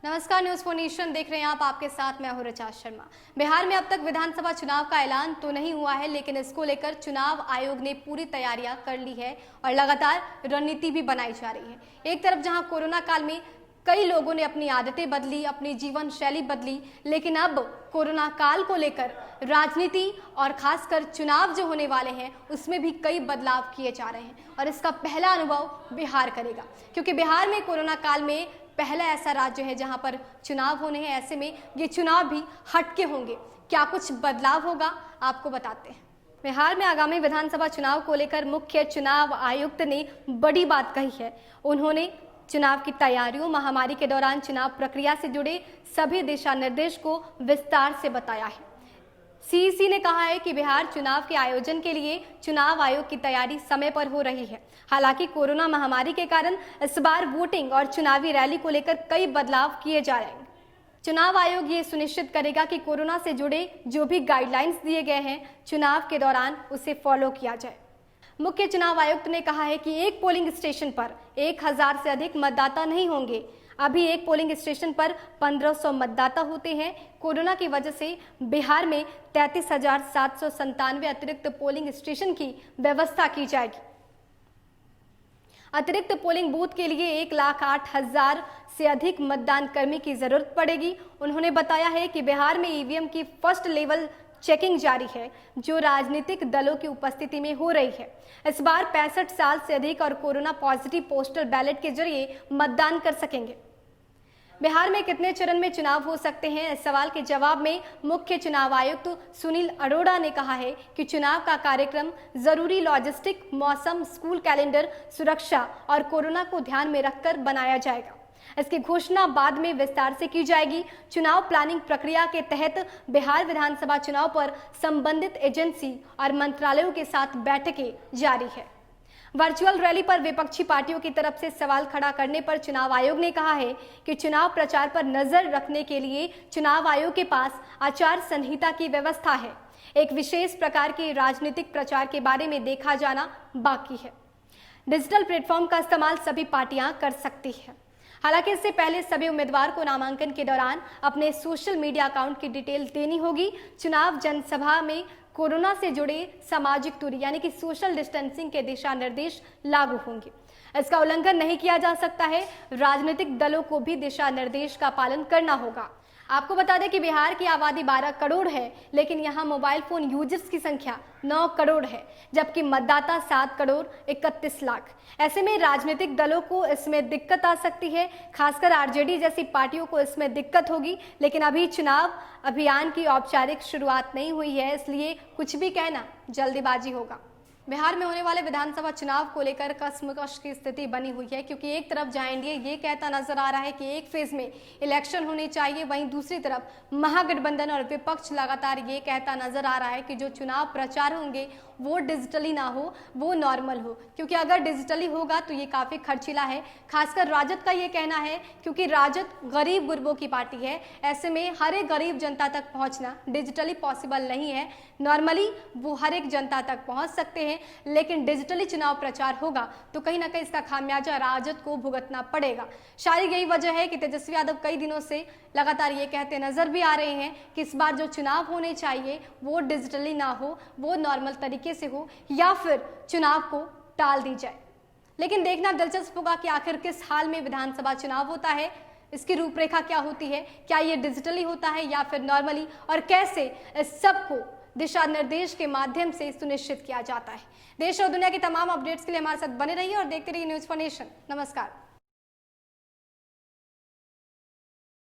नमस्कार, news for nation देख रहे हैं आप। आपके साथ मैं हूं ऋचा शर्मा। बिहार में अब तक विधानसभा चुनाव का ऐलान तो नहीं हुआ है, लेकिन इसको लेकर चुनाव आयोग ने पूरी तैयारियां कर ली है और लगातार रणनीति भी बनाई जा रही है। एक तरफ जहां कोरोना काल में कई लोगों ने अपनी आदतें बदली, अपनी जीवन शैली बदली, लेकिन अब कोरोना काल को लेकर राजनीति और खासकर चुनाव जो होने वाले हैं उसमें भी कई बदलाव किए जा रहे हैं और इसका पहला अनुभव बिहार करेगा, क्योंकि बिहार में कोरोना काल में पहला ऐसा राज्य है जहां पर चुनाव होने हैं। ऐसे में ये चुनाव भी हटके होंगे। क्या कुछ बदलाव होगा, आपको बताते हैं। बिहार में आगामी विधानसभा चुनाव को लेकर मुख्य चुनाव आयुक्त ने बड़ी बात कही है। उन्होंने चुनाव की तैयारियों, महामारी के दौरान चुनाव प्रक्रिया से जुड़े सभी दिशा निर्देश को विस्तार से बताया है। सीईसी ने कहा है कि बिहार चुनाव के आयोजन के लिए चुनाव आयोग की तैयारी समय पर हो रही है। हालांकि कोरोना महामारी के कारण इस बार वोटिंग और चुनावी रैली को लेकर कई बदलाव किए जा रहे हैं। चुनाव आयोग ये सुनिश्चित करेगा कि कोरोना से जुड़े जो भी गाइडलाइंस दिए गए हैं चुनाव के दौरान उसे फॉलो किया जाए। मुख्य चुनाव आयुक्त ने कहा है कि एक पोलिंग स्टेशन पर 1000 से अधिक मतदाता नहीं होंगे। अभी एक पोलिंग स्टेशन पर 1500 मतदाता होते हैं। कोरोना की वजह से बिहार में 33,797 अतिरिक्त पोलिंग स्टेशन की व्यवस्था की जाएगी। अतिरिक्त पोलिंग बूथ के लिए 1,08,000 से अधिक मतदान कर्मी की जरूरत पड़ेगी। उन्होंने बताया है कि बिहार में ईवीएम की फर्स्ट लेवल चेकिंग जारी है, जो राजनीतिक दलों की उपस्थिति में हो रही है। इस बार 65 साल से अधिक और कोरोना पॉजिटिव पोस्टल बैलेट के जरिए मतदान कर सकेंगे। बिहार में कितने चरण में चुनाव हो सकते हैं, इस सवाल के जवाब में मुख्य चुनाव आयुक्त सुनील अरोड़ा ने कहा है कि चुनाव का कार्यक्रम जरूरी लॉजिस्टिक, मौसम, स्कूल कैलेंडर, सुरक्षा और कोरोना को ध्यान में रखकर बनाया जाएगा। इसकी घोषणा बाद में विस्तार से की जाएगी। चुनाव प्लानिंग प्रक्रिया के तहत बिहार विधानसभा चुनाव पर संबंधित एजेंसी और मंत्रालयों के साथ बैठकें जारी है। वर्चुअल रैली पर विपक्षी पार्टियों की तरफ से सवाल खड़ा करने पर चुनाव आयोग ने कहा है कि चुनाव प्रचार पर नजर रखने के लिए चुनाव आयोग के पास आचार संहिता की व्यवस्था है। एक विशेष प्रकार के राजनीतिक प्रचार के बारे में देखा जाना बाकी है। डिजिटल प्लेटफॉर्म का इस्तेमाल सभी पार्टियां कर सकती है। हालांकि इससे पहले सभी उम्मीदवार को नामांकन के दौरान अपने सोशल मीडिया अकाउंट की डिटेल देनी होगी। चुनाव जनसभा में कोरोना से जुड़े सामाजिक दूरी यानी कि सोशल डिस्टेंसिंग के दिशा निर्देश लागू होंगे। इसका उल्लंघन नहीं किया जा सकता है। राजनीतिक दलों को भी दिशा निर्देश का पालन करना होगा। आपको बता दें कि बिहार की आबादी 12 करोड़ है, लेकिन यहाँ मोबाइल फोन यूजर्स की संख्या 9 करोड़ है, जबकि मतदाता 7 करोड़ 31 लाख। ऐसे में राजनीतिक दलों को इसमें दिक्कत आ सकती है, खासकर आरजेडी जैसी पार्टियों को इसमें दिक्कत होगी। लेकिन अभी चुनाव अभियान की औपचारिक शुरुआत नहीं हुई है, इसलिए कुछ भी कहना जल्दीबाजी होगा। बिहार में होने वाले विधानसभा चुनाव को लेकर कशमकश की स्थिति बनी हुई है, क्योंकि एक तरफ जहां एनडीए ये कहता नजर आ रहा है कि एक फेज में इलेक्शन होने चाहिए, वहीं दूसरी तरफ महागठबंधन और विपक्ष लगातार ये कहता नजर आ रहा है कि जो चुनाव प्रचार होंगे वो डिजिटली ना हो, वो नॉर्मल हो, क्योंकि अगर डिजिटली होगा तो ये काफ़ी खर्चीला है। खासकर राजद का ये कहना है, क्योंकि राजद गरीब गुरबों की पार्टी है। ऐसे में हर एक गरीब जनता तक पहुंचना डिजिटली पॉसिबल नहीं है। नॉर्मली वो हर एक जनता तक पहुंच सकते हैं, लेकिन डिजिटली चुनाव प्रचार होगा तो कहीं ना कहीं इसका खामियाजा राजद को भुगतना पड़ेगा। शायद यही वजह है कि तेजस्वी यादव कई दिनों से लगातार ये कहते नजर भी आ रहे हैं कि इस बार जो चुनाव होने चाहिए वो डिजिटली ना हो, वो नॉर्मल तरीके से हो, या फिर चुनाव को टाल दी जाए। लेकिन देखना दिलचस्प होगा कि आखिर किस हाल में विधानसभा चुनाव होता है, इसकी रूपरेखा क्या होती है, क्या ये डिजिटली होता है या फिर नॉर्मली, और कैसे इस सब को दिशा निर्देश के माध्यम से सुनिश्चित किया जाता है। देश और दुनिया की तमाम अपडेट्स के लिए हमारे साथ बने रहिए और देखते रहिए न्यूज फॉर नेशन। नमस्कार।